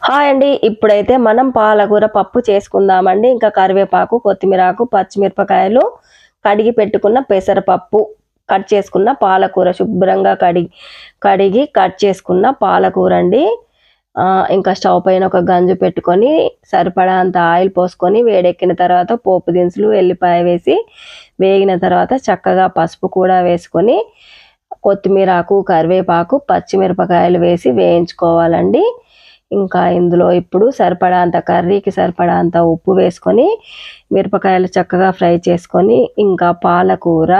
Hi అండి. ఇప్పుడైతే మనం పాలకూర పప్పు చేసుకుందామండి. ఇంకా కరివేపాకు, కొత్తిమీరాకు, పచ్చిమిరపకాయలు, కడిగి పెట్టుకున్న పెసరపప్పు, కట్ చేసుకున్న పాలకూర, శుభ్రంగా కడిగి కట్ చేసుకున్న పాలకూర అండి. ఇంకా స్టవ్ పైన ఒక గంజు పెట్టుకొని సరిపడా అంత ఆయిల్ పోసుకొని వేడెక్కిన తర్వాత పోపు దినుసులు, ఎల్లిపాయ వేసి వేగిన తర్వాత చక్కగా పసుపు కూడా వేసుకొని కొత్తిమీరాకు, కరివేపాకు, పచ్చిమిరపకాయలు వేసి వేయించుకోవాలండి. ఇంకా ఇందులో ఇప్పుడు కర్రీకి సరిపడా అంత ఉప్పు వేసుకొని మిరపకాయలు చక్కగా ఫ్రై చేసుకొని ఇంకా పాలకూర,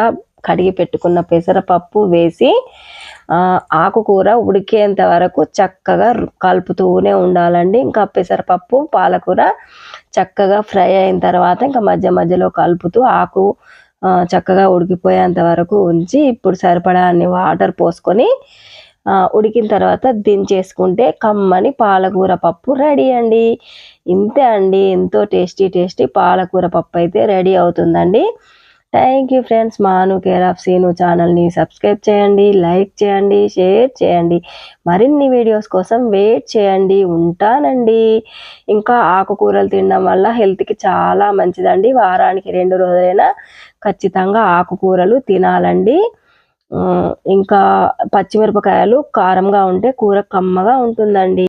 కడిగి పెట్టుకున్న పెసరపప్పు వేసి ఆకుకూర ఉడికేంత వరకు చక్కగా కలుపుతూనే ఉండాలండి. ఇంకా పెసరపప్పు, పాలకూర చక్కగా ఫ్రై అయిన తర్వాత ఇంకా మధ్య మధ్యలో కలుపుతూ చక్కగా ఉడికిపోయేంత వరకు ఉంచి ఇప్పుడు సరిపడా అన్ని వాటర్ పోసుకొని ఉడికిన తర్వాత దించేసుకుంటే కమ్మని పాలకూర పప్పు రెడీ అండి. ఇంతే అండి, ఎంతో టేస్టీ పాలకూర పప్పు అయితే రెడీ అవుతుందండి. Thank you friends. మాను కేర్ ఆఫ్ సీను ఛానల్ని సబ్స్క్రైబ్ చేయండి, లైక్ చేయండి, షేర్ చేయండి. మరిన్ని వీడియోస్ కోసం వెయిట్ చేయండి. ఉంటానండి. ఇంకా ఆకుకూరలు తినడం వల్ల హెల్త్కి చాలా మంచిదండి. వారానికి 2 రోజులైనా ఖచ్చితంగా ఆకుకూరలు తినాలండి. ఇంకా పచ్చిమిరపకాయలు కారంగా ఉంటే కూర కమ్మగా ఉంటుందండి.